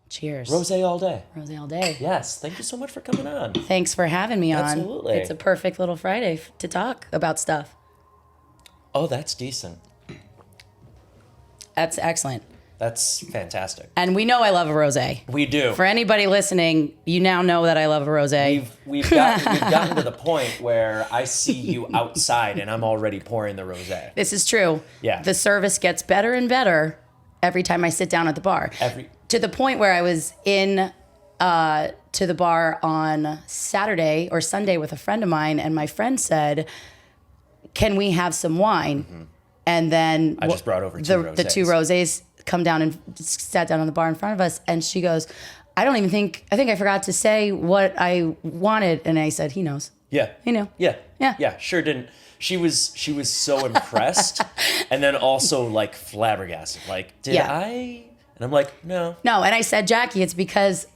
Cheers. Rosé all day. Rosé all day. Yes. Thank you so much for coming on. Thanks for having me on. Absolutely. It's a perfect little Friday to talk about stuff. Oh, that's decent. That's excellent. That's fantastic. And we know I love a rosé. We do. For anybody listening, you now know that I love a rosé. We've gotten to the point where I see you outside and I'm already pouring the rosé. This is true. Yeah. The service gets better and better every time I sit down at the bar. To the point where I was in to the bar on Saturday or Sunday with a friend of mine, and my friend said, "Can we have some wine?" Mm-hmm. And then I just brought over the two rosés come down and sat down on the bar in front of us, and she goes, I think I forgot to say what I wanted. And I said, he knows. Yeah. He knew. Yeah. Yeah. Yeah. Sure didn't. She was so impressed and then also like flabbergasted. Like, did I? And I'm like, no. No. And I said, Jackie, it's because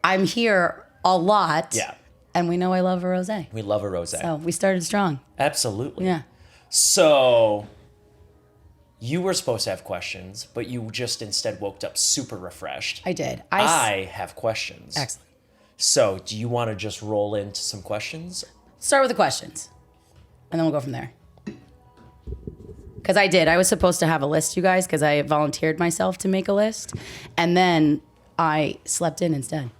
I'm here a lot. Yeah. And we know I love a rosé. We love a rosé. So we started strong. Absolutely. Yeah. So you were supposed to have questions, but you just instead woke up super refreshed. I did. I have questions. Excellent. So do you want to just roll into some questions? Start with the questions, and then we'll go from there. Because I did. I was supposed to have a list, you guys, because I volunteered myself to make a list, and then I slept in instead.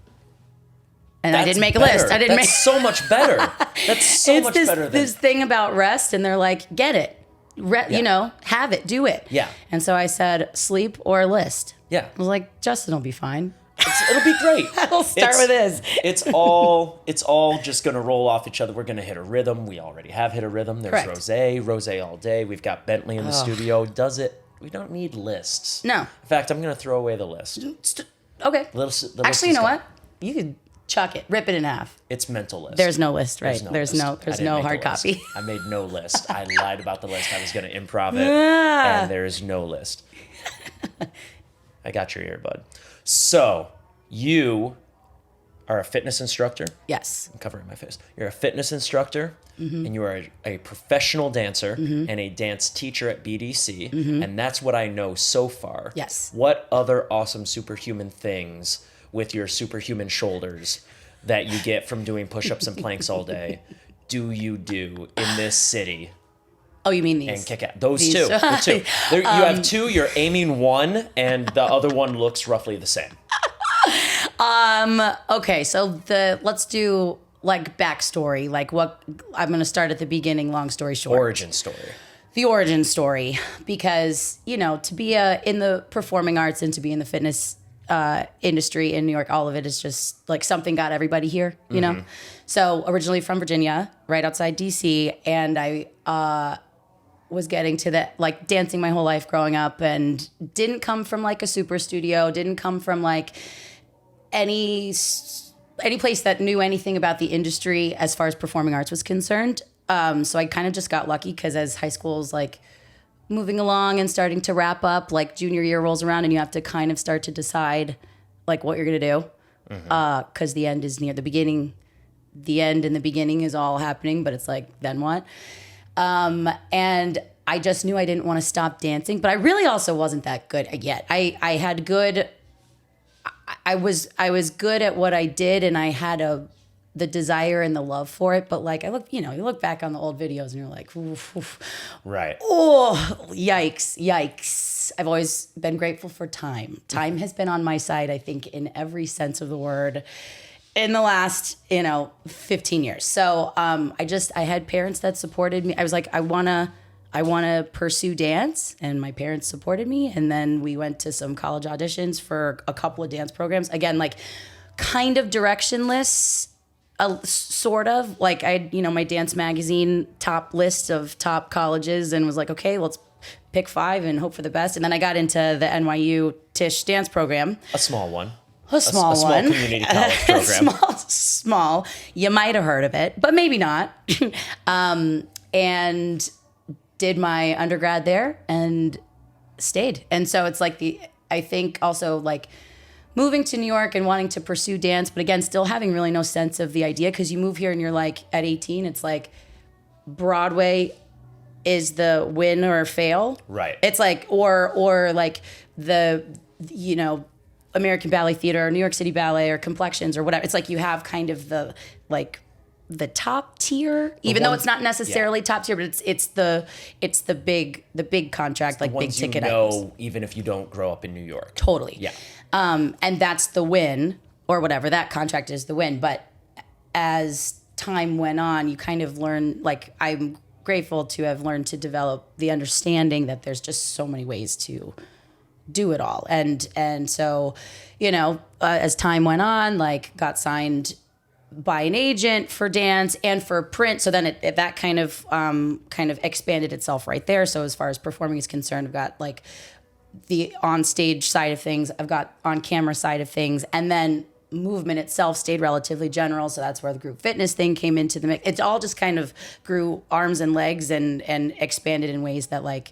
And I didn't make a list. That's so much better. That's so much better than this thing about rest, and they're like, get it. You know, have it, do it. Yeah. And so I said, sleep or list. Yeah. I was like, Justin will be fine. It'll be great. I'll start with this. It's all just going to roll off each other. We're going to hit a rhythm. We already have hit a rhythm. There's rosé all day. We've got Bentley in the studio. Does it? We don't need lists. No. In fact, I'm going to throw away the list. Okay. The list Actually, you know what? You could chuck it, rip it in half. It's mental list. There's no list, right? There's list. no hard copy. I made no list. I lied about the list. I was going to improv it, and there is no list. I got your earbud. So you are a fitness instructor. Yes. I'm covering my face. You're a fitness instructor, and you are a professional dancer and a dance teacher at BDC, and that's what I know so far. Yes. What other awesome superhuman things with your superhuman shoulders that you get from doing push-ups and planks all day do you do in this city? Oh, you mean these? And kick out. Those two. The two. You have two, you're aiming one, and the other one looks roughly the same. Okay, so let's do like backstory. Like what I'm going to start at the beginning, long story short. Origin story. The origin story, because, you know, to be in the performing arts and to be in the fitness industry in New York, all of it is just like something got everybody here, you know? So originally from Virginia, right outside DC, and I was getting to that, like dancing my whole life growing up, and didn't come from like a super studio, didn't come from like any place that knew anything about the industry as far as performing arts was concerned. So I kind of just got lucky because as high school's like moving along and starting to wrap up, like junior year rolls around and you have to kind of start to decide like what you're going to do. Because the end is near the beginning. The end and the beginning is all happening, but it's like, then what? And I just knew I didn't want to stop dancing, but I really also wasn't that good yet. I had good... I was good at what I did, and I had the desire and the love for it. But like you look back on the old videos, and you're like, oof, oof. Right? Oh, yikes! I've always been grateful for time. Time has been on my side, I think, in every sense of the word, in the last 15 years. So I had parents that supported me. I was like, I wanna pursue dance, and my parents supported me. And then we went to some college auditions for a couple of dance programs. Again, like kind of directionless, sort of. Like I had, my dance magazine top list of top colleges, and was like, okay, let's pick 5 and hope for the best. And then I got into the NYU Tisch dance program. A small one. A small community college program. small. You might have heard of it, but maybe not. And did my undergrad there and stayed. And so it's like I think also like moving to New York and wanting to pursue dance, but again, still having really no sense of the idea, because you move here and you're like at 18, it's like Broadway is the win or fail. Right. It's like, or like American Ballet Theater or New York City Ballet or Complexions or whatever. It's like you have kind of the top tier, even though it's not necessarily top tier, but it's the big contract, like big ticket items. Even if you don't grow up in New York. Totally. Yeah. And that's the win, or whatever, that contract is the win. But as time went on, you kind of learn, like, I'm grateful to have learned to develop the understanding that there's just so many ways to do it all. And so, as time went on, like, got signed by an agent for dance and for print. So then that kind of expanded itself right there. So as far as performing is concerned, I've got like the on stage side of things, I've got on camera side of things, and then movement itself stayed relatively general. So that's where the group fitness thing came into the mix. It all just kind of grew arms and legs and expanded in ways that, like,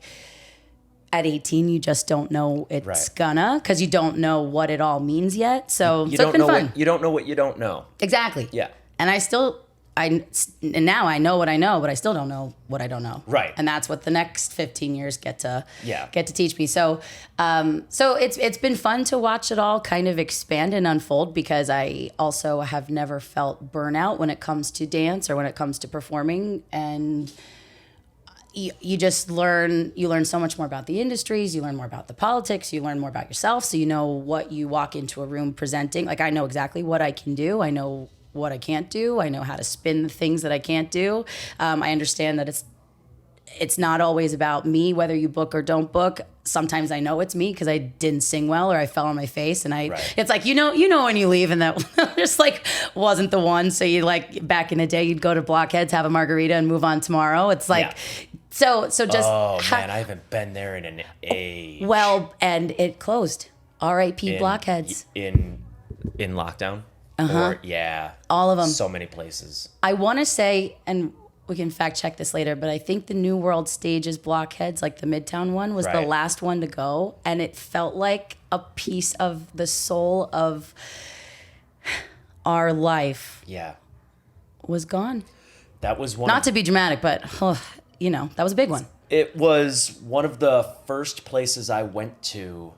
at 18, you just don't know it's gonna, because you don't know what it all means yet. So it's been fun. You don't know what you don't know. Exactly. Yeah. And now I know what I know, but I still don't know what I don't know. Right. And that's what the next 15 years get to teach me. So it's been fun to watch it all kind of expand and unfold, because I also have never felt burnout when it comes to dance or when it comes to performing. And you just learn so much more about the industries, you learn more about the politics, you learn more about yourself. So you know what you walk into a room presenting. Like, I know exactly what I can do. I know what I can't do. I know how to spin the things that I can't do. I understand that it's not always about me, whether you book or don't book. Sometimes I know it's me because I didn't sing well or I fell on my face, and it's like, you know when you leave and that just like wasn't the one. So you, like, back in the day, you'd go to Blockheads, have a margarita, and move on tomorrow. It's like, so just. Oh man, I haven't been there in an age. Well, and it closed. R.I.P. Blockheads. In lockdown. Or, all of them. So many places. I want to say, and we can fact check this later, but I think the New World Stages Blockheads, like the Midtown one, was the last one to go. And it felt like a piece of the soul of our life was gone. That was one. Not to be dramatic, but, that was a big one. It was one of the first places I went to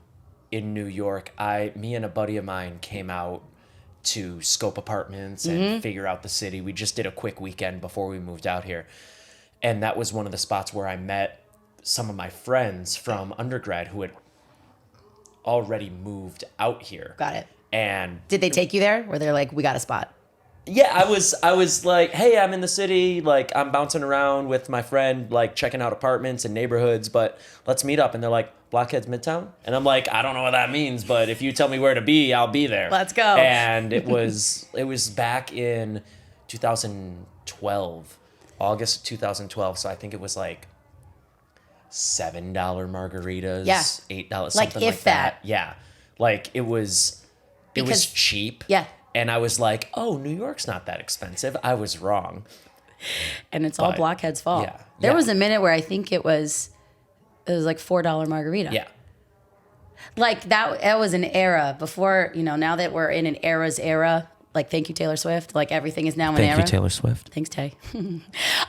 in New York. Me and a buddy of mine came out to scope apartments and figure out the city. We just did a quick weekend before we moved out here. And that was one of the spots where I met some of my friends from undergrad who had already moved out here. Got it. And did they take you there? Where they're like, we got a spot? Yeah, I was like, hey, I'm in the city. Like, I'm bouncing around with my friend, like, checking out apartments and neighborhoods, but let's meet up. And they're like, Blockheads Midtown? And I'm like, I don't know what that means, but if you tell me where to be, I'll be there. Let's go. And it was back in 2012, August of 2012. So I think it was like $7 margaritas, $8, something like that. Yeah. Like, it was cheap. Yeah. And I was like, oh, New York's not that expensive. I was wrong. And it's all Blockhead's fault. Yeah. There was a minute where I think it was like $4 margarita. Yeah. Like, that was an era before, now that we're in an era's era, like, thank you, Taylor Swift. Like, everything is now an era. Thank you, Taylor Swift. Thanks, Tay.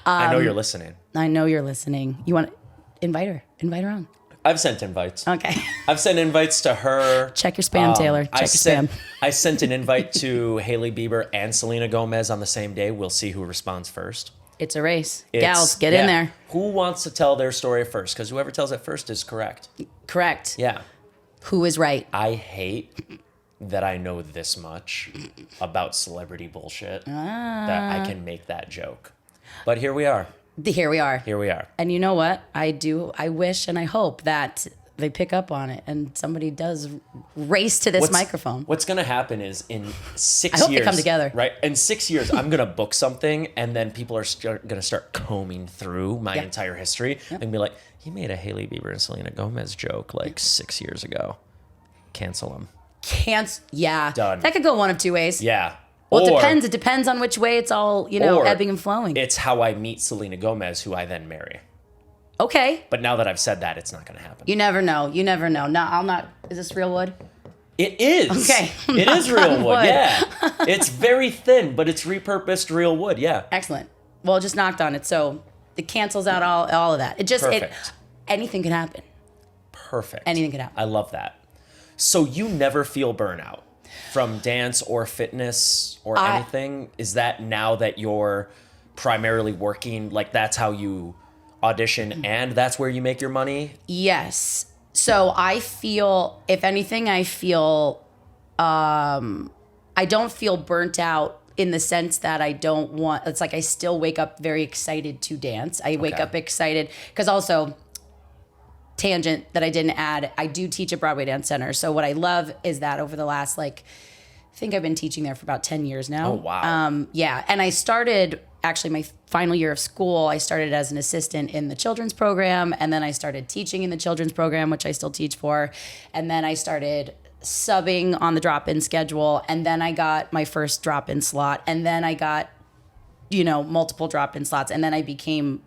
I know you're listening. I know you're listening. You want to invite her on. I've sent invites. Okay. I've sent invites to her. Check your spam, Taylor. Check your spam. I sent an invite to Hailey Bieber and Selena Gomez on the same day. We'll see who responds first. It's a race. Gals, get in there. Who wants to tell their story first? Because whoever tells it first is correct. Correct. Yeah. Who is right? I hate that I know this much about celebrity bullshit that I can make that joke. But here we are. Here we are. Here we are. And you know what? I wish and I hope that they pick up on it and somebody does race to this microphone. What's going to happen is in 6 years. I hope they come together. Right? In 6 years, I'm going to book something and then people are going to start combing through my entire history and be like, he made a Hailey Bieber and Selena Gomez joke like 6 years ago. Cancel them. Done. That could go one of two ways. Yeah. Well, it depends. It depends on which way it's all, ebbing and flowing. It's how I meet Selena Gomez, who I then marry. Okay. But now that I've said that, it's not going to happen. You never know. No, I'll not. Is this real wood? It is. Okay. It is real wood. Yeah. It's very thin, but it's repurposed real wood. Yeah. Excellent. Well, it just knocked on it, so it cancels out all of that. It just Perfect. Anything can happen. Perfect. Anything can happen. I love that. So you never feel burnout from dance or fitness or anything? Is that now that you're primarily working, like that's how you audition and that's where you make your money? Yes. So I feel, if anything, I don't feel burnt out in the sense that it's like I still wake up very excited to dance. I wake up excited because also, tangent that I didn't add, I do teach at Broadway Dance Center. So what I love is that over the last, I think I've been teaching there for about 10 years now. Oh, wow. Yeah. And I started, actually my final year of school, I started as an assistant in the children's program. And then I started teaching in the children's program, which I still teach for. And then I started subbing on the drop-in schedule. And then I got my first drop-in slot. And then I got, multiple drop-in slots. And then I became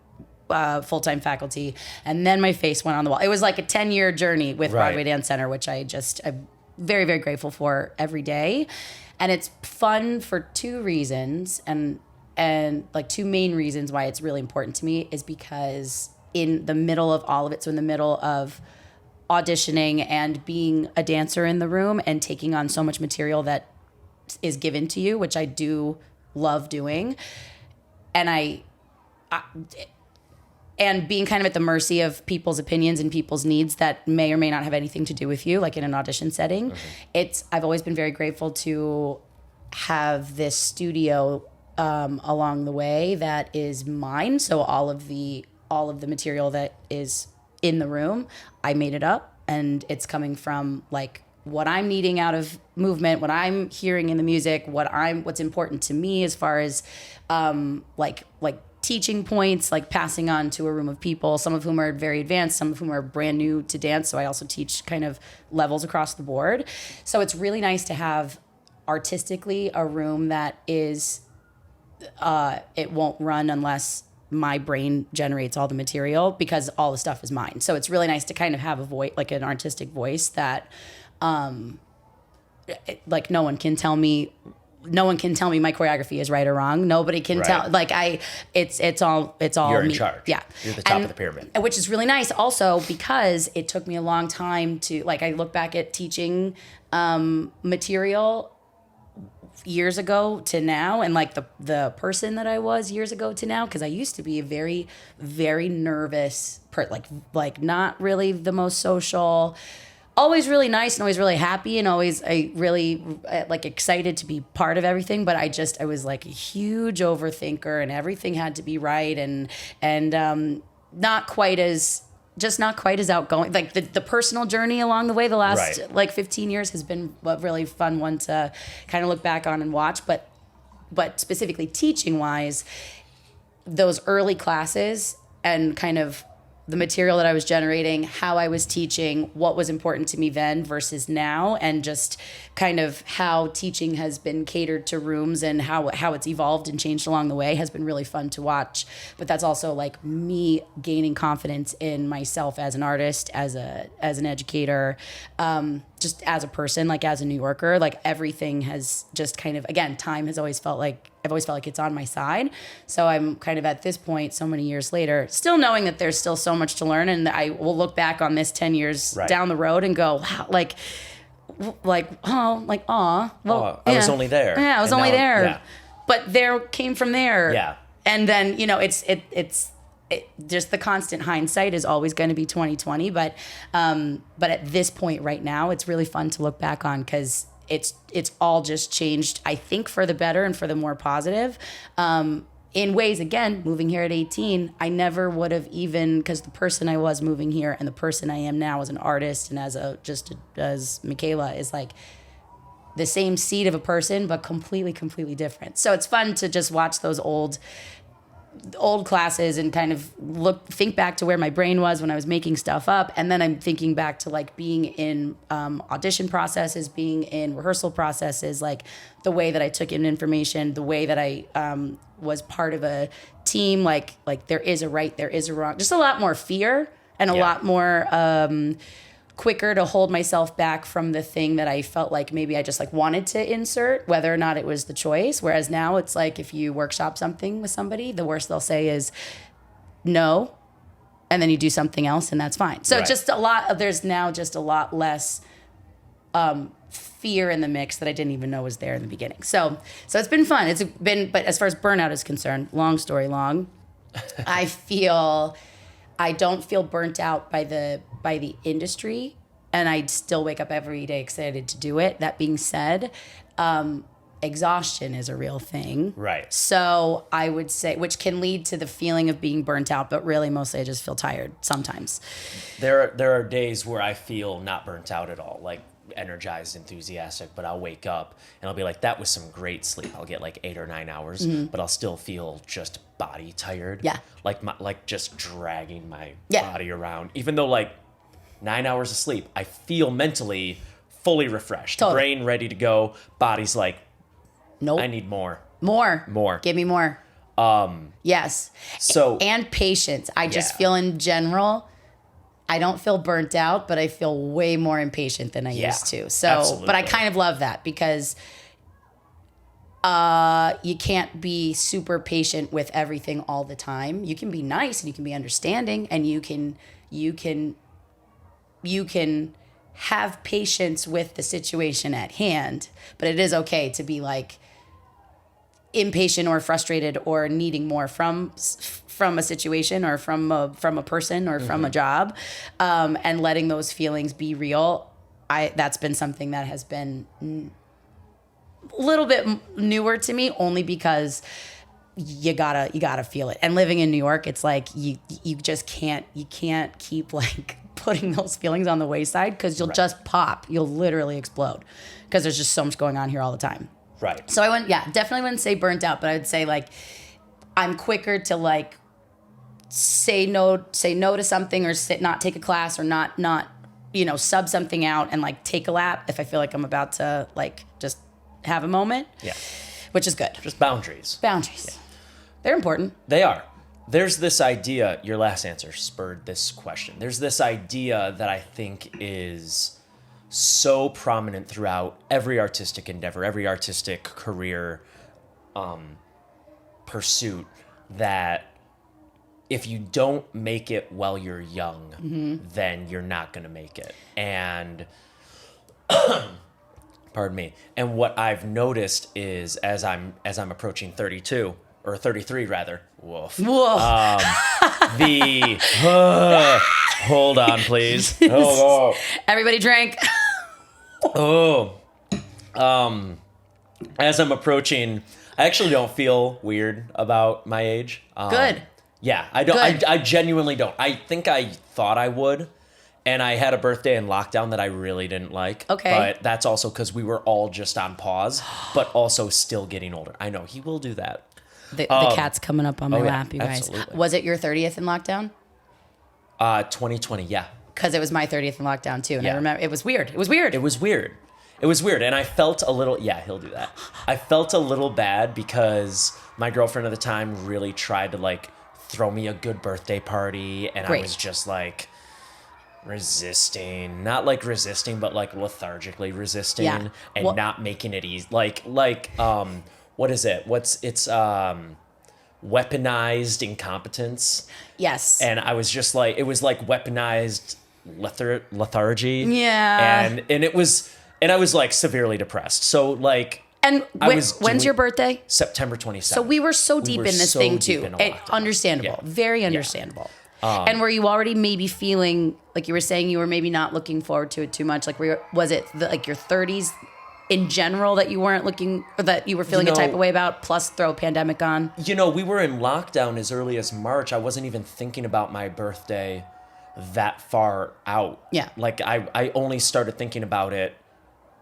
full-time faculty. And then my face went on the wall. It was like a 10-year journey with Broadway Dance Center, which I'm very, very grateful for every day. And it's fun for two reasons. And two main reasons why it's really important to me is because in the middle of all of it, so in the middle of auditioning and being a dancer in the room and taking on so much material that is given to you, which I do love doing, and being kind of at the mercy of people's opinions and people's needs that may or may not have anything to do with you, like in an audition setting. I've always been very grateful to have this studio along the way that is mine. So all of the material that is in the room, I made it up, and it's coming from what I'm needing out of movement, what I'm hearing in the music, what's important to me as far as teaching points, passing on to a room of people, some of whom are very advanced, some of whom are brand new to dance. So I also teach kind of levels across the board. So it's really nice to have artistically a room that is, it won't run unless my brain generates all the material, because all the stuff is mine. So it's really nice to kind of have a voice, an artistic voice that, no one can tell me my choreography is right or wrong. Nobody can tell. It's all You're in me. charge. Yeah. You're the top of the pyramid. Which is really nice also because it took me a long time to, I look back at teaching material years ago to now, and the person that I was years ago to now, because I used to be a very, very nervous not really the most social, always really nice and always really happy and always really excited to be part of everything. But I was a huge overthinker, and everything had to be right, and not quite as outgoing. The personal journey along the way, the last 15 years has been a really fun one to kind of look back on and watch. But specifically teaching wise, those early classes and kind of the material that I was generating, how I was teaching, what was important to me then versus now, and just kind of how teaching has been catered to rooms and how it's evolved and changed along the way has been really fun to watch. But that's also me gaining confidence in myself as an artist, as an educator, just as a person, as a New Yorker. Everything has just kind of, again, time has always felt I've always felt like it's on my side. So I'm kind of at this point, so many years later, still knowing that there's still so much to learn, and I will look back on this 10 years down the road and go, wow, I was only there. Yeah, I was only there. Yeah. But there came from there. Yeah. And then, it's just the constant hindsight is always going to be 2020. But at this point right now, it's really fun to look back on because it's all just changed, I think, for the better and for the more positive. In ways, again, moving here at 18, I never would have even, because the person I was moving here and the person I am now as an artist and as Michaela is the same seed of a person, but completely, completely different. So it's fun to just watch those old classes and kind of think back to where my brain was when I was making stuff up. And then I'm thinking back to being in audition processes, being in rehearsal processes, the way that I took in information, the way that I was part of a team, there is a right, there is a wrong, just a lot more fear and a lot more quicker to hold myself back from the thing that I felt like maybe I just wanted to insert, whether or not it was the choice. Whereas now it's if you workshop something with somebody, the worst they'll say is no, and then you do something else and that's fine. So there's now just a lot less fear in the mix that I didn't even know was there in the beginning. So it's been fun. But as far as burnout is concerned, long story long, I don't feel burnt out by the industry, and I still wake up every day excited to do it. That being said, exhaustion is a real thing. Right. So I would say, which can lead to the feeling of being burnt out, but really mostly I just feel tired sometimes. There are days where I feel not burnt out at all, like energized, enthusiastic, but I'll wake up and I'll be like, that was some great sleep. I'll get like 8 or 9 hours, but I'll still feel just body tired. Yeah. Like just dragging my Yeah. body around. Even though like 9 hours of sleep, I feel mentally fully refreshed. Totally. Brain ready to go. Body's like, Nope. I need more. More. Give me more. Yes. So And patience. I just Yeah. feel in general, I don't feel burnt out, but I feel way more impatient than I used to. So, absolutely. but I kind of love that because you can't be super patient with everything all the time. You can be nice and you can be understanding, and you can have patience with the situation at hand, but it is okay to be like impatient or frustrated or needing more from a situation or from a person or from a job, and letting those feelings be real. That's been something that has been a little bit newer to me, only because you gotta feel it. And living in New York, it's like you can't keep like putting those feelings on the wayside, because you'll just pop. You'll literally explode because there's just so much going on here all the time. right. So definitely wouldn't say burnt out, but I would say like I'm quicker to like say no to something, or not take a class, or not sub something out and like take a lap if I feel like I'm about to like just have a moment. Yeah. Which is good. Just boundaries. Boundaries. They're important. They are. There's this idea, your last answer spurred this question. There's this idea that I think is so prominent throughout every artistic endeavor, every artistic career pursuit, that if you don't make it while you're young, then you're not going to make it. And pardon me. And what I've noticed is as I'm approaching 32, or 33 rather. Woof. Whoa. Hold on, please. Oh, Everybody drink. as I'm approaching, I actually don't feel weird about my age. Good. Yeah, I don't. Good. I genuinely don't. I think I thought I would, and I had a birthday in lockdown that I really didn't like. Okay. But that's also because we were all just on pause, but also still getting older. I know he will do that. The cat's coming up on my yeah, lap, you guys. absolutely. Was it your 30th in lockdown? 2020, yeah. Because it was my 30th in lockdown too, and I Yeah. remember it was weird. It was weird. It was weird, and I felt a little. Yeah, he'll do that. I felt a little bad because my girlfriend at the time really tried to like throw me a good birthday party, and Great. I was just like resisting, not like resisting, but like lethargically resisting, Yeah. and Well- not making it easy. What is it? It's weaponized incompetence. Yes. And I was just like, it was like weaponized lethargy. Yeah. And it was, and I was like severely depressed. So like, And I was when's your birthday? September 27th. So we were so deep in this so thing deep too. in a lockdown. Understandable. Yeah. Very understandable. And were you already maybe feeling, like you were saying, you were maybe not looking forward to it too much? Like, was it like your 30s in general that you weren't looking, or that you were feeling a type of way about, plus throw a pandemic on? You know, we were in lockdown as early as March. I wasn't even thinking about my birthday that far out. Yeah. Like I only started thinking about it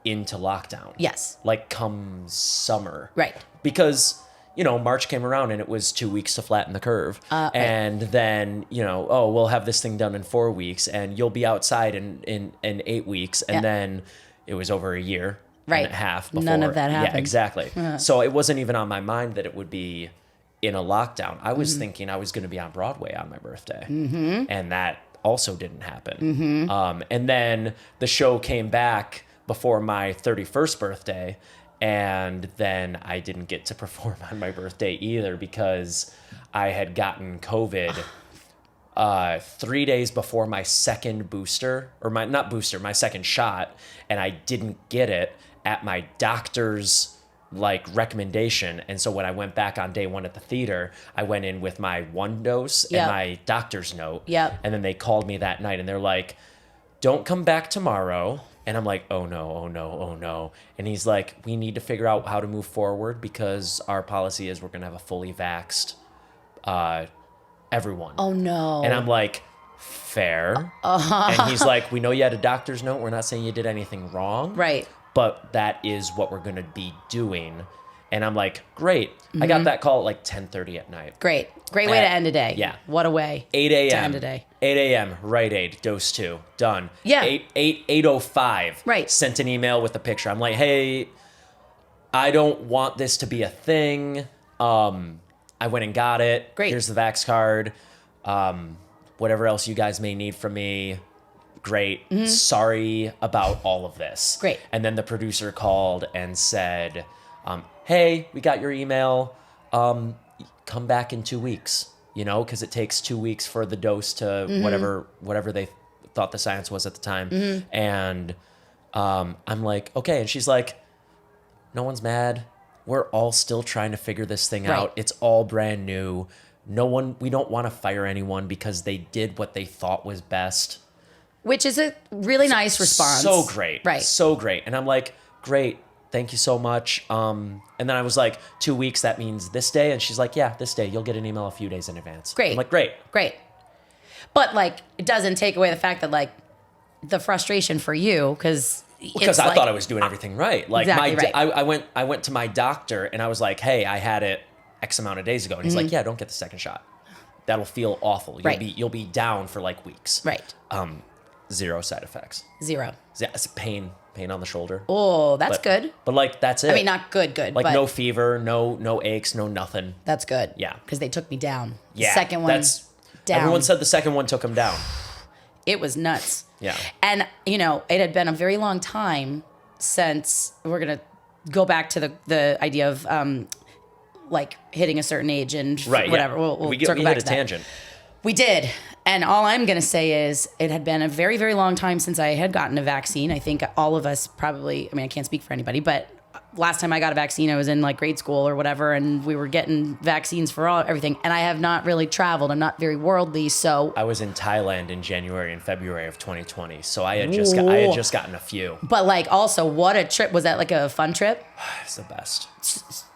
into lockdown. Yes. Like come summer. Right. Because, you know, March came around and it was 2 weeks to flatten the curve. Right. And then, you know, oh, we'll have this thing done in 4 weeks and you'll be outside in 8 weeks. And Yeah. then it was over a year Right. and a half before. None of that Yeah, happened. exactly. So it wasn't even on my mind that it would be in a lockdown. I was thinking I was going to be on Broadway on my birthday. Mm-hmm. And that also didn't happen. Mm-hmm. And then the show came back before my 31st birthday. And then I didn't get to perform on my birthday either because I had gotten COVID 3 days before my second booster, or my second shot, and I didn't get it at my doctor's like recommendation. And so when I went back on day 1 at the theater, I went in with my 1 dose and my doctor's note. Yep. And then they called me that night and they're like, don't come back tomorrow. And I'm like, oh no. And he's like, we need to figure out how to move forward because our policy is we're going to have a fully vaxxed everyone. Oh no. And I'm like, fair. And he's like, we know you had a doctor's note. We're not saying you did anything wrong. Right. But that is what we're going to be doing. And I'm like, great. I got that call at like 10:30 at night. Great way to end a day. Yeah. What a way 8 a.m. to end a day. 8 a.m. Rite Aid, dose 2, done. Yeah. 8:05. Right. Sent an email with the picture. I'm like, hey, I don't want this to be a thing. I went and got it. Great. Here's the Vax card. Whatever else you guys may need from me. Great. Sorry about all of this. Great. And then the producer called and said, hey, we got your email. Come back in 2 weeks, because it takes 2 weeks for the dose to whatever they thought the science was at the time. And I'm like, okay. And she's like, no one's mad. We're all still trying to figure this thing out. It's all brand new. We don't want to fire anyone because they did what they thought was best. Which is a really nice response. So great. Right. So great. And I'm like, great. Thank you so much. And then I was like, 2 weeks, that means this day. And she's like, yeah, this day. You'll get an email a few days in advance. Great. I'm like, great. But like, it doesn't take away the fact that like the frustration for you, because I thought I was doing everything right. Like exactly right. I went to my doctor and I was like, hey, I had it X amount of days ago. And he's like, yeah, don't get the second shot. That'll feel awful. You'll be down for like weeks. Right. 0 side effects. 0. Yeah, it's pain on the shoulder. Oh, that's good. But like, that's it. I mean, not good, like but no fever, no aches, no nothing. That's good. Yeah. Because they took me down. Yeah. The second one down. Everyone said the second one took him down. It was nuts. Yeah. And, it had been a very long time since we're going to go back to the idea of like hitting a certain age and whatever. Yeah. We'll circle back to that. Tangent. We did. And all I'm going to say is it had been a very, very long time since I had gotten a vaccine. I think all of us probably, I can't speak for anybody, but last time I got a vaccine, I was in like grade school or whatever, and we were getting vaccines for everything. And I have not really traveled. I'm not very worldly, so. I was in Thailand in January and February of 2020, so I had just gotten a few. But like, also, what a trip. Was that like a fun trip? It's the best.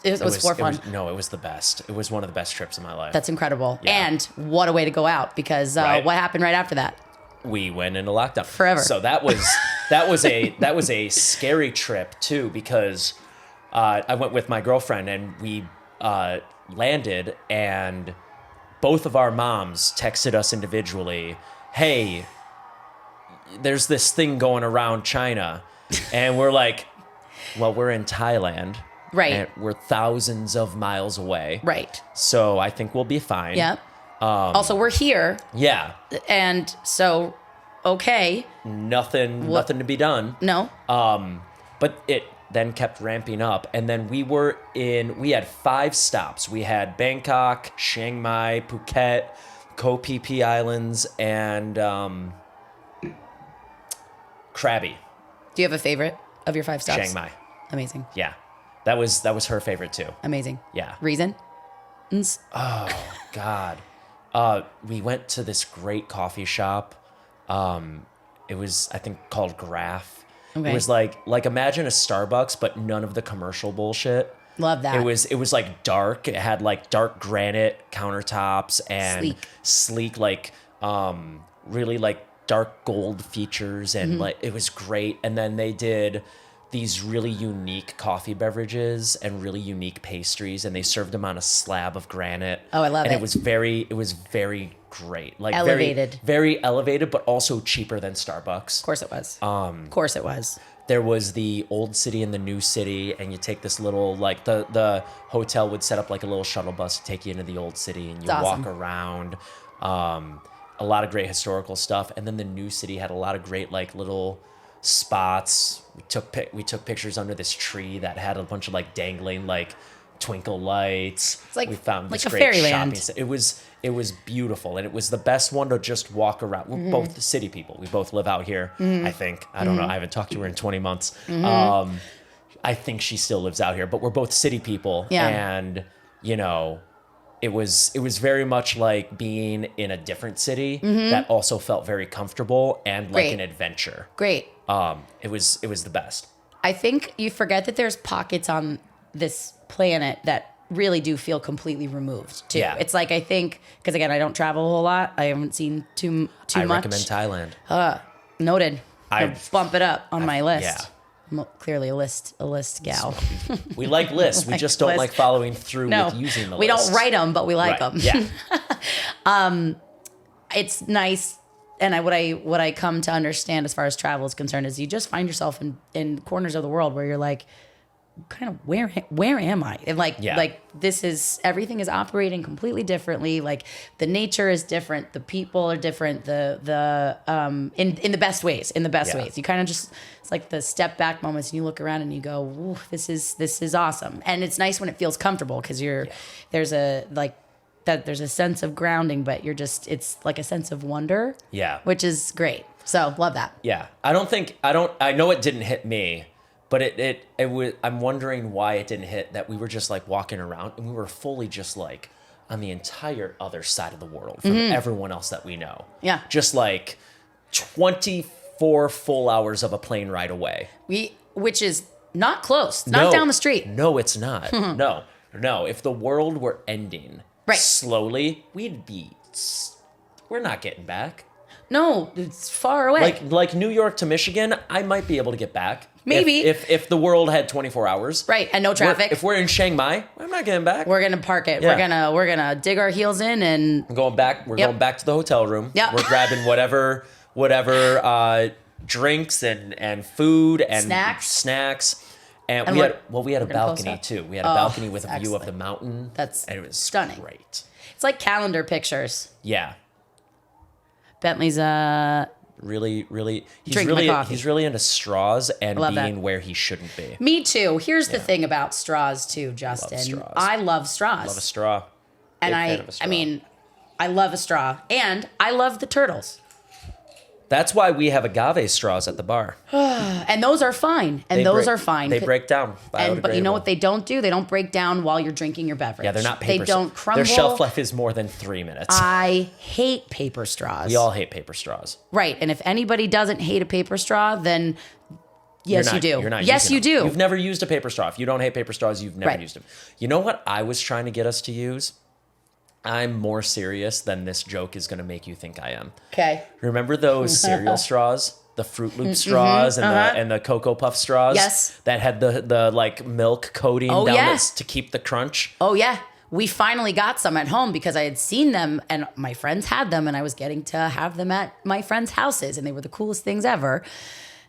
It was for fun. It was the best. It was one of the best trips of my life. That's incredible. Yeah. And what a way to go out, because what happened right after that? We went into lockdown forever. So that was a scary trip too, because I went with my girlfriend and we landed, and both of our moms texted us individually, hey, there's this thing going around China. And we're like, well, we're in Thailand. Right. And we're thousands of miles away. Right. So I think we'll be fine. Yeah. Also, we're here. Yeah. And so, okay. Nothing to be done. No. But it then kept ramping up. And then we had 5 stops. We had Bangkok, Chiang Mai, Phuket, Koh Phi Phi Islands, and Krabi. Do you have a favorite of your 5 stops? Chiang Mai. Amazing. Yeah. That was her favorite too. Amazing. Yeah. Reason? Oh, God. We went to this great coffee shop. It was, I think, called Graph. Okay. It was like imagine a Starbucks, but none of the commercial bullshit. Love that. It was like dark. It had like dark granite countertops and sleek like really like dark gold features, and like it was great. And then they did these really unique coffee beverages and really unique pastries, and they served them on a slab of granite. Oh, I love it. And it was very great. Like elevated. Very, very elevated, but also cheaper than Starbucks. Of course it was. Of course it was. There was the old city and the new city, and you take this little, like the hotel would set up like a little shuttle bus to take you into the old city, and you walk around. A lot of great historical stuff. And then the new city had a lot of great like little spots. We took pictures under this tree that had a bunch of like dangling like twinkle lights. It's like, we found like this a great fairyland. shopping. It was beautiful, and it was the best one to just walk around. We're both the city people. We both live out here. I think. I don't know. I haven't talked to her in 20 months. I think she still lives out here, but we're both city people, and you know, it was very much like being in a different city that also felt very comfortable and like an adventure. Great. It was the best. I think you forget that there's pockets on this planet that really do feel completely removed too. Yeah. It's like, I think, because again, I don't travel a whole lot. I haven't seen too much. I recommend Thailand. Noted. I'll bump it up on my list. Yeah. I'm clearly a list gal. We like lists. We just don't lists. like following through with using the we lists. don't write them, but we like them. Yeah. It's nice. And what I come to understand as far as travel is concerned is you just find yourself in corners of the world where you're like, kind of where am I? And like this is, everything is operating completely differently. Like the nature is different, the people are different, the in the best ways. You kind of just, it's like the step back moments and you look around and you go, ooh, this is awesome. And it's nice when it feels comfortable because there's a sense of grounding, but it's like a sense of wonder. Yeah. Which is great. So love that. Yeah. I know it didn't hit me, but it was, I'm wondering why it didn't hit that we were just like walking around and we were fully just like on the entire other side of the world from everyone else that we know. Yeah. Just like 24 full hours of a plane ride away. Which is not close. Not down the street. No, it's not. No. If the world were ending slowly, we're not getting back. No, it's far away. Like New York to Michigan, I might be able to get back. Maybe. If the world had 24 hours. Right, and no traffic. If we're in Chiang Mai, I'm not getting back. We're going to park it. Yeah. We're gonna dig our heels in and we're going back to the hotel room. Yep. We're grabbing whatever drinks and food and snacks. And we had a balcony too. We had a balcony with a view of the mountain. And it was stunning. Great. It's like calendar pictures. Yeah. Bentley's really he's really into straws and being that. Where he shouldn't be. Me too. Here's the thing about straws too, Justin. I love straws. Love a straw. And I love a straw. And I love the turtles. That's why we have agave straws at the bar. And those are fine. And those are fine. They break down. But you know what they don't do? They don't break down while you're drinking your beverage. Yeah, they're not paper. They don't crumble. Their shelf life is more than 3 minutes. I hate paper straws. We all hate paper straws. Right. And if anybody doesn't hate a paper straw, then yes, you do. You're not yes, you do. You've never used a paper straw. If you don't hate paper straws, you've never used them. You know what I was trying to get us to use? I'm more serious than this joke is going to make you think I am. Okay. Remember those cereal straws? The Fruit Loop straws and the Cocoa Puff straws? Yes. That had the like milk coating down this to keep the crunch? Oh, yeah. We finally got some at home because I had seen them and my friends had them and I was getting to have them at my friends' houses and they were the coolest things ever.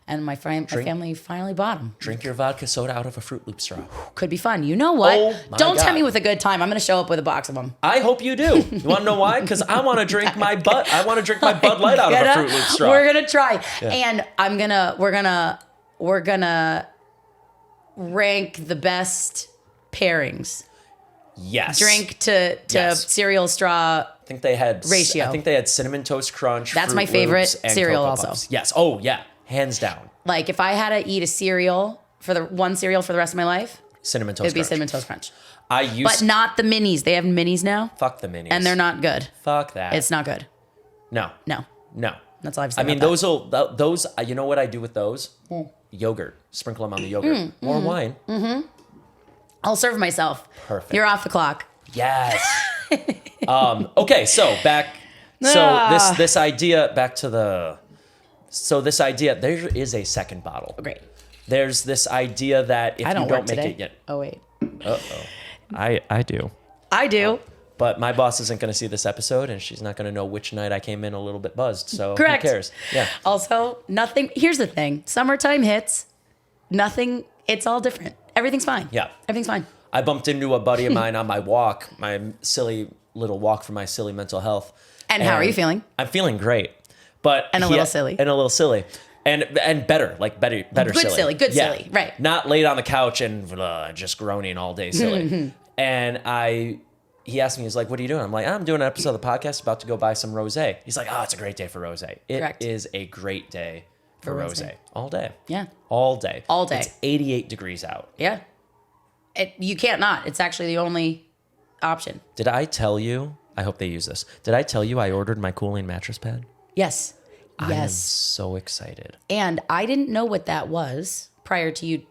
And my family finally bought them. Drink your vodka soda out of a Fruit Loop straw. Could be fun. You know what? Oh Don't tempt me with a good time. I'm going to show up with a box of them. I hope you do. You want to know why? Because I want to drink my I want to drink my Bud Light out of a Fruit Loop straw. We're going to try. Yeah. And we're going to rank the best pairings. Yes. Drink to cereal straw. I think they had ratio. I think they had Cinnamon Toast Crunch. That's Fruit my favorite Loops, cereal Cocoa also. Puffs. Yes. Oh yeah. Hands down. Like if I had to eat a cereal for the rest of my life, Cinnamon Toast it'd be Crunch. Cinnamon Toast Crunch. But not the minis. They have minis now. Fuck the minis. And they're not good. Fuck that. It's not good. No. That's all I've said. I mean, those. You know what I do with those? Yogurt. Sprinkle them on the yogurt. More wine. Mm-hmm. I'll serve myself. Perfect. You're off the clock. Yes. Okay. So back. So this idea. Back to the. So this idea, there is a second bottle. Oh, great. There's this idea that if you don't make it yet. Oh, wait. Uh-oh. I do. I do. But my boss isn't going to see this episode, and she's not going to know which night I came in a little bit buzzed. So correct. Who cares? Yeah. Also, nothing. Here's the thing. Summertime hits. Nothing. It's all different. Everything's fine. Yeah. Everything's fine. I bumped into a buddy of mine on my walk, my silly little walk for my silly mental health. And how are you feeling? I'm feeling great. But a little silly. And a little silly. And better, like better good silly. Good silly, right. Not laid on the couch and just groaning all day silly. And he asked me, he's like, what are you doing? I'm like, I'm doing an episode of the podcast, about to go buy some rosé. He's like, oh, it's a great day for rosé. It is a great day for rosé. All day. Yeah. All day. All day. It's 88 degrees out. Yeah. You can't not. It's actually the only option. Did I tell you? I hope they use this. Did I tell you I ordered my cooling mattress pad? Yes. I am so excited. And I didn't know what that was prior to you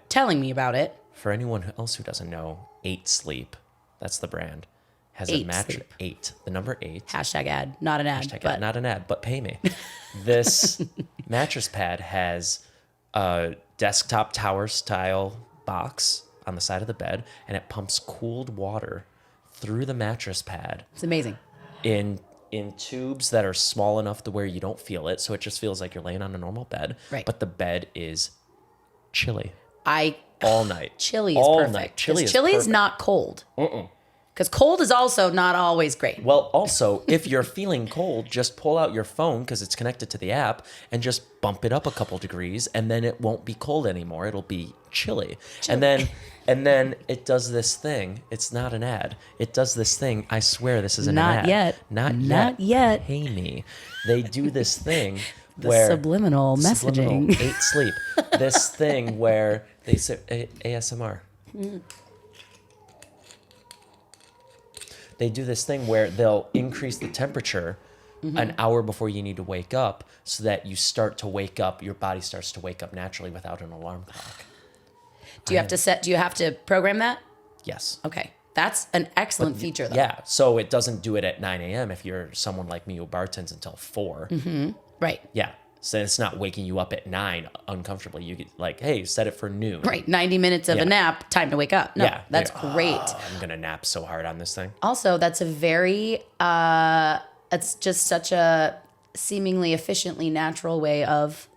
telling me about it. For anyone else who doesn't know, 8 Sleep, that's the brand, has a mattress. 8, the number 8. Hashtag ad, not an ad. Ad, not an ad, but pay me. This mattress pad has a desktop tower style box on the side of the bed, and it pumps cooled water through the mattress pad. It's amazing. In tubes that are small enough to where you don't feel it, so it just feels like you're laying on a normal bed. Right. But the bed is chilly. All night. Chilly is perfect. Night. Chilly is not cold. Because cold is also not always great. Well, also, if you're feeling cold, just pull out your phone because it's connected to the app and just bump it up a couple degrees, and then it won't be cold anymore. It'll be chilly. And then it does this thing. It's not an ad. It does this thing. I swear this isn't an ad. Not yet. Pay me. They do this thing where subliminal messaging. 8 Sleep. This thing where they say ASMR. They do this thing where they'll increase the temperature an hour before you need to wake up, so that you start to wake up, your body starts to wake up naturally without an alarm clock. Do you have to program that? Yes. Okay. That's an excellent feature, though. Yeah. So it doesn't do it at 9 a.m. if you're someone like me who bartends until 4. Right. Yeah. So it's not waking you up at 9 uncomfortably. You get like, hey, set it for noon. Right. 90 minutes of a nap, time to wake up. No, that's great. I'm going to nap so hard on this thing. Also, that's a very, it's just such a seemingly efficiently natural way of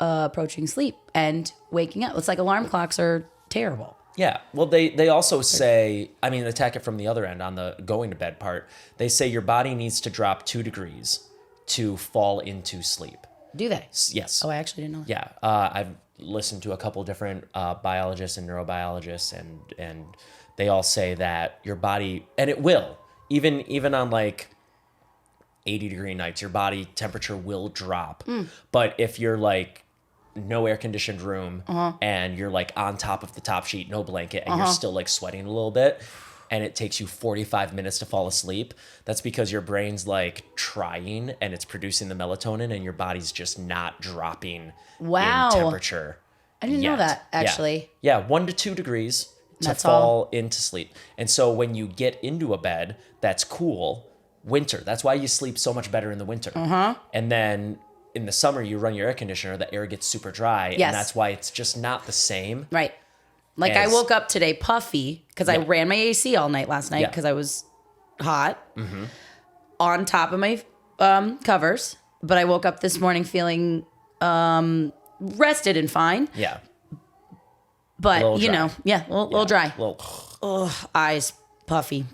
approaching sleep and waking up. It's like alarm clocks are terrible. Yeah. Well, they also say, I mean, attack it from the other end on the going to bed part. They say your body needs to drop 2 degrees to fall into sleep. Do they? Yes. Oh, I actually didn't know that. Yeah. I've listened to a couple different biologists and neurobiologists, and they all say that your body, and it will, even on like 80-degree nights, your body temperature will drop. But if you're like no air conditioned room and you're like on top of the top sheet, no blanket, and you're still like sweating a little bit, and it takes you 45 minutes to fall asleep, that's because your brain's like trying and it's producing the melatonin, and your body's just not dropping in temperature. I didn't know that, actually. Yeah, 1 to 2 degrees to fall into sleep. And so when you get into a bed that's cool, winter, that's why you sleep so much better in the winter. And then in the summer, you run your air conditioner, the air gets super dry, and that's why it's just not the same. Right. Like I woke up today puffy because I ran my AC all night last night because I was hot on top of my covers. But I woke up this morning feeling rested and fine. Yeah. But, a little dry. Little. Eyes puffy.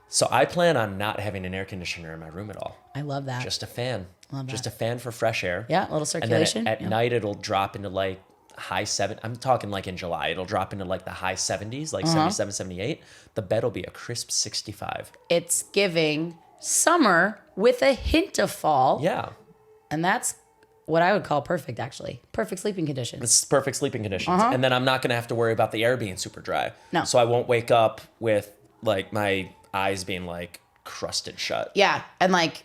So I plan on not having an air conditioner in my room at all. I love that. Just a fan. Love that. Just a fan for fresh air. Yeah, a little circulation. And then at night, it'll drop into like high 7. I'm talking like in July. It'll drop into like the high 70s, like 77, 78. The bed will be a crisp 65. It's giving summer with a hint of fall. Yeah. And that's what I would call perfect, actually. Perfect sleeping conditions. It's perfect sleeping conditions. And then I'm not going to have to worry about the air being super dry. No. So I won't wake up with like my eyes being like crusted shut. Yeah. And like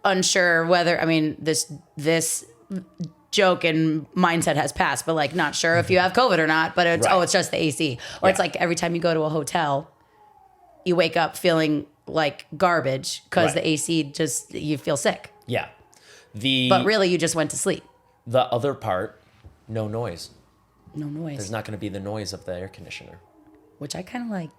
unsure whether, I mean, this joke and mindset has passed, but like not sure if you have COVID or not, but it's just the AC. Or it's like every time you go to a hotel, you wake up feeling like garbage because the AC just, you feel sick. Yeah. But really you just went to sleep. The other part, no noise. No noise. There's not going to be the noise of the air conditioner. Which I kind of like.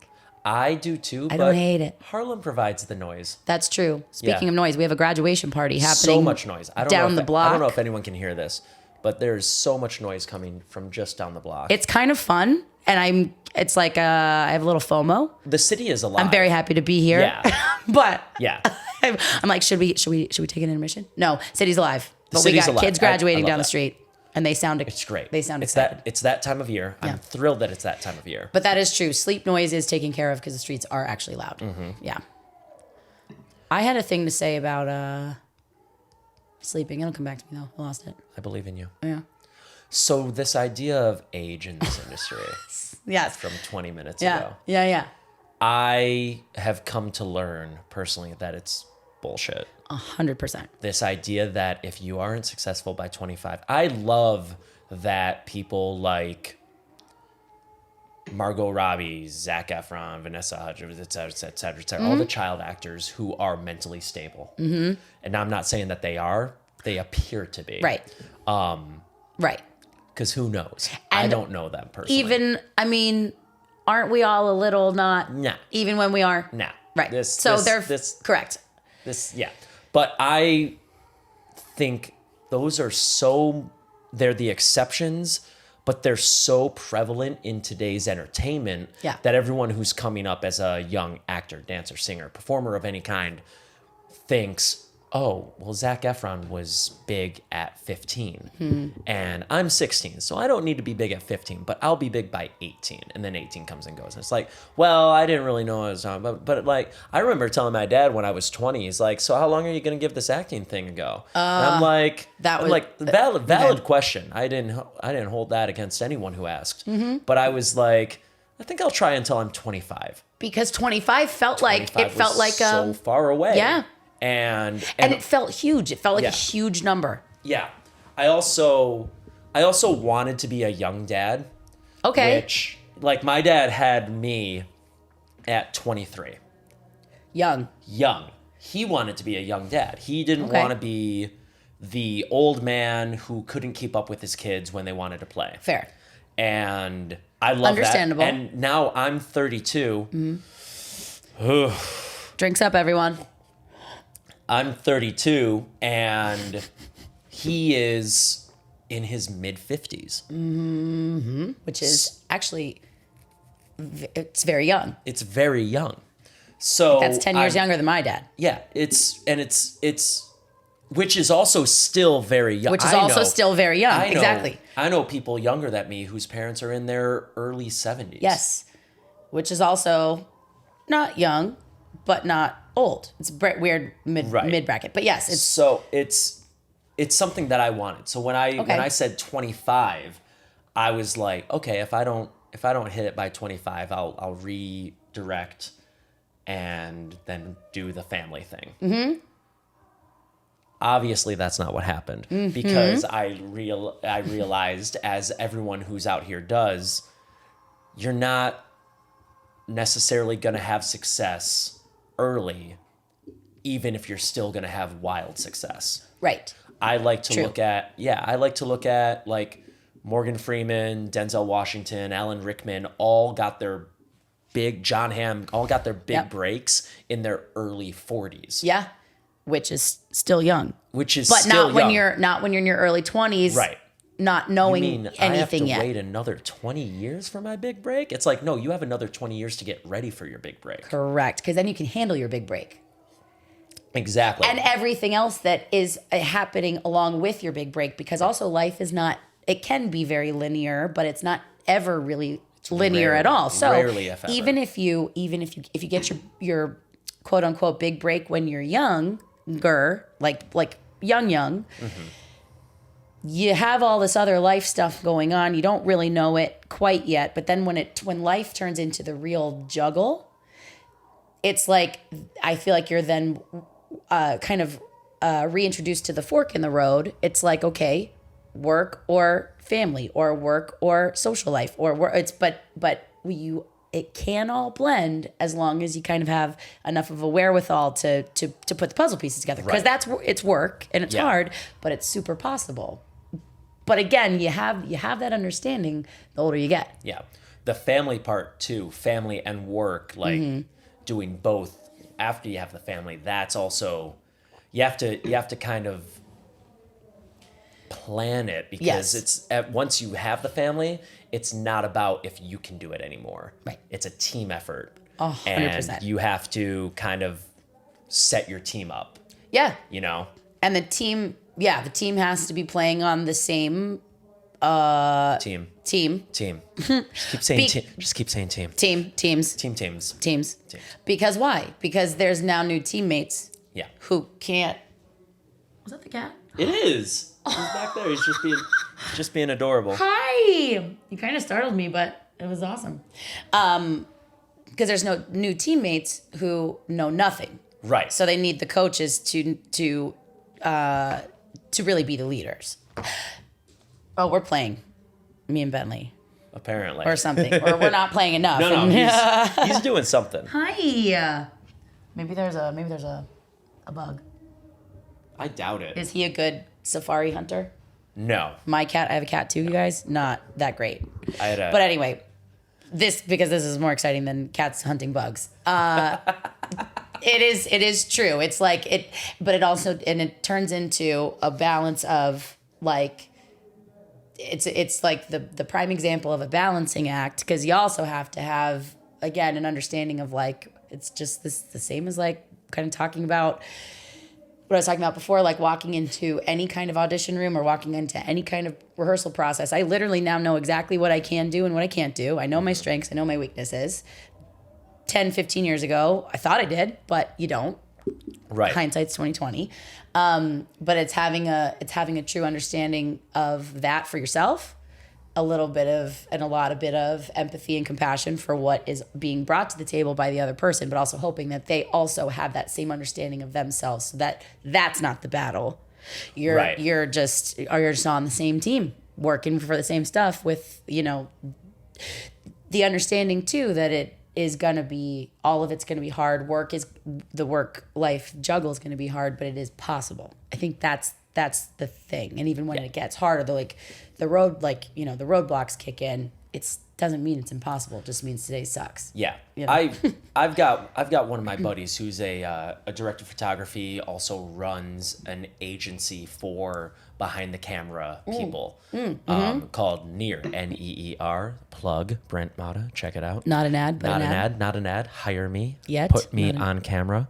I do too, I don't hate it. Harlem provides the noise. That's true. Speaking of noise, we have a graduation party happening. So much noise. Down the block. I don't know if anyone can hear this, but there's so much noise coming from just down the block. It's kind of fun, and it's like I have a little FOMO. The city is alive. I'm very happy to be here. Yeah. But yeah. I'm like, should we take an intermission? No, city's alive. But city's we got alive. kids graduating I love down the that. street. And they sound It's great. They sound it's excited. it's that time of year. I'm thrilled that it's that time of year. But that is true. Sleep noise is taken care of because the streets are actually loud. Yeah. I had a thing to say about sleeping. It'll come back to me though. I lost it. I believe in you. Yeah. So this idea of age in this industry Yes. from 20 minutes Yeah. ago, Yeah. I have come to learn personally that it's bullshit. 100%. This idea that if you aren't successful by 25, I love that people like Margot Robbie, Zac Efron, Vanessa Hudgens, et cetera, all the child actors who are mentally stable. And I'm not saying that they are, they appear to be. Right. Right. Because who knows? I don't know them personally. Even, I mean, aren't we all a little not? Nah. Even when we are? Nah. Right. Correct. Yeah. But I think those are they're the exceptions, but they're so prevalent in today's entertainment that everyone who's coming up as a young actor, dancer, singer, performer of any kind thinks, oh, well, Zac Efron was big at 15 and I'm 16, so I don't need to be big at 15, but I'll be big by 18. And then 18 comes and goes. And it's like, well, I didn't really know I was on, but like, I remember telling my dad when I was 20, he's like, so how long are you going to give this acting thing a go? And I'm like, valid question. I didn't hold that against anyone who asked, but I was like, I think I'll try until I'm 25. Because 25 felt like, so far away. Yeah. And it felt huge. It felt like a huge number. Yeah. I also wanted to be a young dad. Okay. Which, like, my dad had me at 23. Young. He wanted to be a young dad. He didn't want to be the old man who couldn't keep up with his kids when they wanted to play. Fair. And I love Understandable. that. And now I'm 32. Drinks up, everyone. I'm 32, and he is in his mid-50s. Which is actually, it's very young. It's very young. So that's 10 years younger than my dad. Yeah, it's which is also still very young. Exactly. I know people younger than me whose parents are in their early 70s. Yes, which is also not young, but not old. It's a weird mid bracket, but yes, it's something that I wanted. So when I said 25, I was like, okay, if I don't hit it by 25, I'll redirect and then do the family thing. Obviously, that's not what happened because I realized, as everyone who's out here does, you're not necessarily going to have success early, even if you're still going to have wild success. Right. I like to look at like Morgan Freeman, Denzel Washington, Alan Rickman, all got their John Hamm, all got their big breaks in their early 40s. Yeah. Which is still young. But not when you're in your early 20s. Right. Not knowing anything I have to yet. wait another 20 years for my big break? It's like, no, you have another 20 years to get ready for your big break. Correct. Because then you can handle your big break. Exactly. And everything else that is happening along with your big break. Because also life is not, it can be very linear, but it's not ever really linear at all. So rarely, if ever. even if you get your quote unquote big break when you're younger, like young, you have all this other life stuff going on. You don't really know it quite yet. But then when life turns into the real juggle, it's like, I feel like you're then reintroduced to the fork in the road. It's like, okay, work or family, or work or social life, or work. It can all blend as long as you kind of have enough of a wherewithal to put the puzzle pieces together. Because it's work and it's hard, but it's super possible. But again, you have that understanding the older you get. Yeah. The family part too, family and work, like doing both after you have the family, that's also, you have to kind of plan it, because it's once you have the family, it's not about if you can do it anymore. Right. It's a team effort. 100%. And you have to kind of set your team up. Yeah. You know? And the team has to be playing on the same Team. Team. Just keep saying team. Just keep saying team. Teams. Teams. Because why? Because there's now new teammates. Yeah. Who can't. Was that the cat? It is. He's back there. He's just being adorable. Hi. You kind of startled me, but it was awesome. Because there's no new teammates who know nothing. Right. So they need the coaches to really be the leaders. Oh, we're playing, me and Bentley, Apparently. or something, or we're not playing enough. No, he's doing something. Hi. Maybe there's a bug. I doubt it. Is he a good safari hunter? No. My cat, I have a cat too, you guys. Not that great. But anyway, because this is more exciting than cats hunting bugs. It is true. It's like it, but it also, and it turns into a balance of like, it's like the prime example of a balancing act, because you also have to have, again, an understanding of like, it's just the same as like kind of talking about what I was talking about before, like walking into any kind of audition room or walking into any kind of rehearsal process. I literally now know exactly what I can do and what I can't do. I know my strengths. I know my weaknesses. 10, 15 years ago, I thought I did, but you don't. Right. Hindsight's 2020. But it's having a true understanding of that for yourself, a lot of empathy and compassion for what is being brought to the table by the other person, but also hoping that they also have that same understanding of themselves, so that that's not the battle. You're just on the same team, working for the same stuff with, the understanding too that it is going to be, all of it's going to be hard. The work-life juggle is going to be hard, but it is possible. I think that's the thing. And even when it gets harder, the roadblocks kick in, it doesn't mean it's impossible. It just means today sucks. Yeah. I've got one of my buddies who's a director of photography, also runs an agency for behind the camera people called Near, Neer. Plug Brent Mata, check it out. Not an ad, but not an ad. Hire me. Yet. Put me on camera.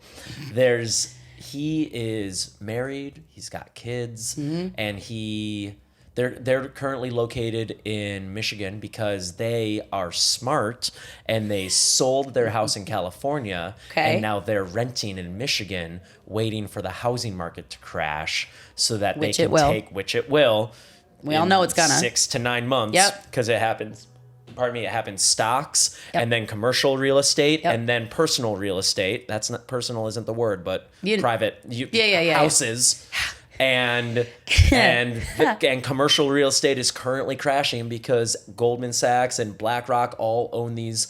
He is married. He's got kids, and they're currently located in Michigan because they are smart and they sold their house in California, and now they're renting in Michigan, waiting for the housing market to crash so that which it will. We all know it's gonna 6 to 9 months. Yep. Because it happens. Pardon me. It happens stocks, and then commercial real estate, and then personal real estate. That's not personal, isn't the word, but private houses. And commercial real estate is currently crashing because Goldman Sachs and BlackRock all own these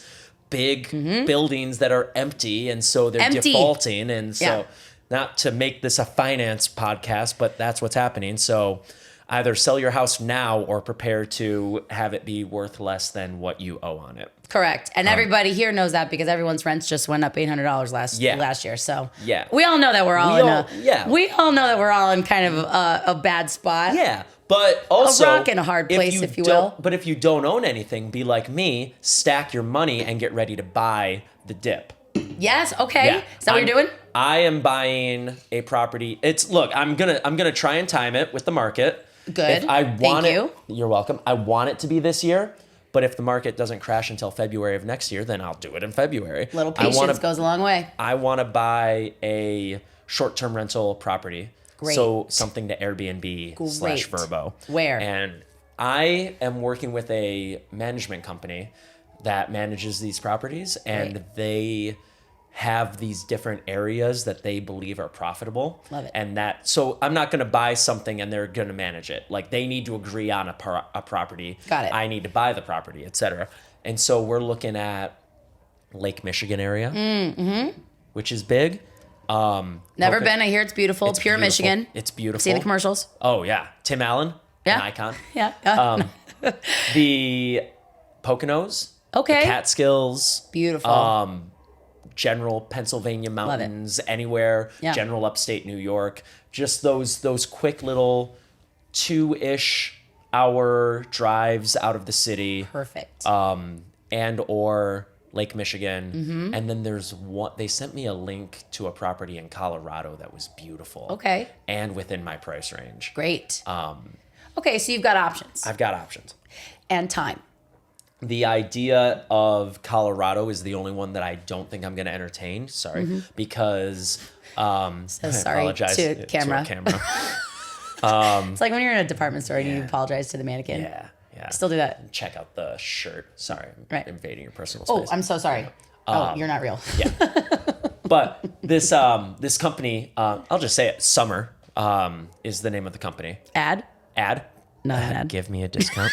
big buildings that are empty, and so they're defaulting. And so, not to make this a finance podcast, but that's what's happening. So either sell your house now or prepare to have it be worth less than what you owe on it. Correct. And everybody here knows that because everyone's rents just went up $800 last year. So we all know that we're all in kind of a bad spot. Yeah. But also a rock in a hard place, if you will. But if you don't own anything, be like me, stack your money and get ready to buy the dip. Yes. Okay. Yeah. Is that what you're doing? I am buying a property. I'm gonna try and time it with the market. Good. If I want Thank you. You're welcome. I want it to be this year, but if the market doesn't crash until February of next year, then I'll do it in February. Little patience goes a long way. I want to buy a short-term rental property. Great. So something to Airbnb / Vrbo. Where? And I am working with a management company that manages these properties, and they have these different areas that they believe are profitable. Love it. And so I'm not going to buy something and they're going to manage it. Like, they need to agree on a property. Got it. I need to buy the property, etc. And so we're looking at Lake Michigan area, which is big. Never been. I hear it's beautiful. It's pure beautiful. Michigan. It's beautiful. See the commercials? Oh, yeah. Tim Allen, an icon. Yeah. The Poconos. Okay. The Catskills. Beautiful. General Pennsylvania mountains, anywhere, general upstate New York, just those quick little 2-ish hour drives out of the city. Perfect. And or Lake Michigan. And then there's one, they sent me a link to a property in Colorado that was beautiful. Okay. And within my price range. Great. Okay, so you've got options I've got options. and time. The idea of Colorado is the only one that I don't think I'm going to entertain. Sorry, because I sorry apologize to camera. our camera. It's like when you're in a department store and you apologize to the mannequin. Yeah. Still do that. Check out the shirt. Sorry, I'm Right. invading your personal Oh, space. I'm so sorry. You're not real. Yeah. But this this company, I'll just say it, Summer is the name of the company. Ad? Ad. Not an ad. Give me a discount.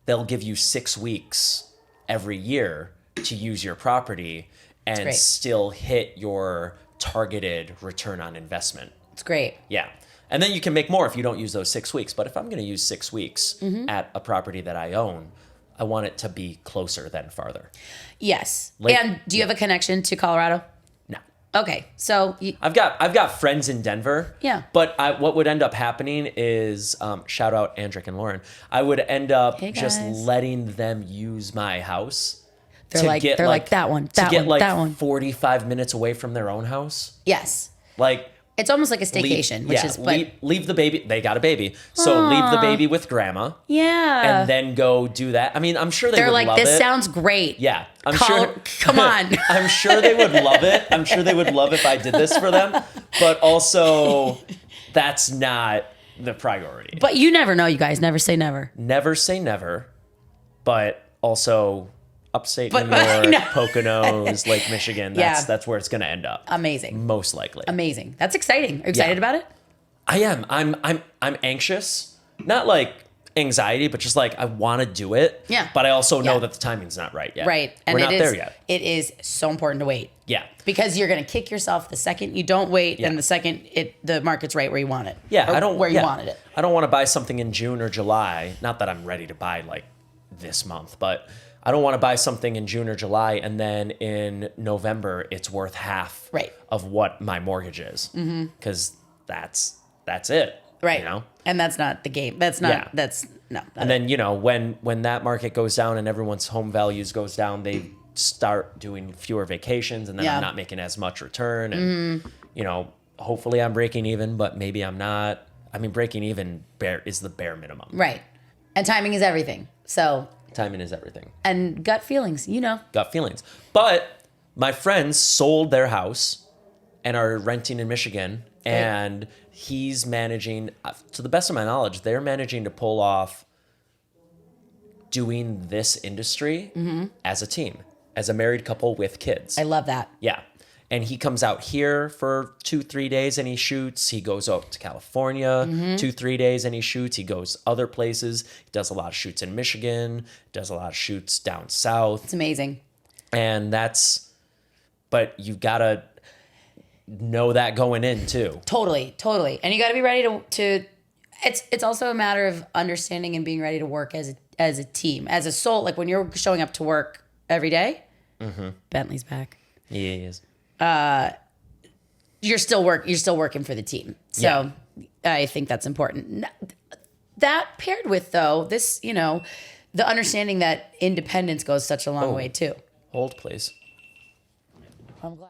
They'll give you 6 weeks every year to use your property and great. still hit your targeted return on investment. It's great. Yeah. And then you can make more if you don't use those 6 weeks. But if I'm going to use 6 weeks at a property that I own, I want it to be closer than farther. Yes. Like- and do you have a connection to Colorado? No. Okay. So I've got friends in Denver. Yeah. But what would end up happening is, shout out Andrick and Lauren, I would end up Hey, just guys. letting them use my house. they're to like get that one, to that get one, like that one. 45 minutes away from their own house. Yes. Like It's almost like a staycation, which is but leave the baby. They got a baby, so leave the baby with grandma, yeah. and then go do that. I mean, I'm sure they're would like, love this it. sounds great. Yeah, I'm sure. Come on. I'm sure they would love it. I'm sure they would love if I did this for them. But also, that's not the priority. But you never know, you guys. Never say never. Never say never. But also, upstate But- New York, no. Poconos, Lake Michigan. That's where it's going to end up. Amazing. Most likely. Amazing. That's exciting. Are you excited about it? I am. I'm anxious. Not like anxiety, but just like I want to do it. Yeah. But I also know Yeah. that the timing's not right yet. Right. And We're not it is, there yet. It is so important to wait. Yeah. Because you're going to kick yourself the second you don't wait, Yeah. and the second the market's right where you want it. Yeah. Or I don't where you yeah. wanted it. I don't want to buy something in June or July. Not that I'm ready to buy like this month, but I don't want to buy something in June or July and then in November it's worth half Right. of what my mortgage is. Because that's it. Right. You know? And that's not the game. That's not. Yeah. That's no. And then, you know, when that market goes down and everyone's home values goes down, they start doing fewer vacations and then Yeah. I'm not making as much return. And, you know, hopefully I'm breaking even, but maybe I'm not. I mean, breaking even is the bare minimum. Right. And timing is everything. So, Timing is everything. and gut feelings, you know. Gut feelings. But my friends sold their house and are renting in Michigan. And he's managing, to the best of my knowledge, they're managing to pull off doing this industry as a team, as a married couple with kids. I love that. Yeah. And he comes out here for 2-3 days and he shoots. He goes out to California 2-3 days and he shoots. He goes other places. He does a lot of shoots in Michigan, does a lot of shoots down south. It's amazing. And but you gotta know that going in too. Totally. And you got to be ready to. It's also a matter of understanding and being ready to work as a team, as a soul. Like when you're showing up to work every day, Bentley's back. He is. You're still working for the team. So I think that's important. That paired with though this, you know, the understanding that independence goes such a long way too. Hold, please. I'm glad.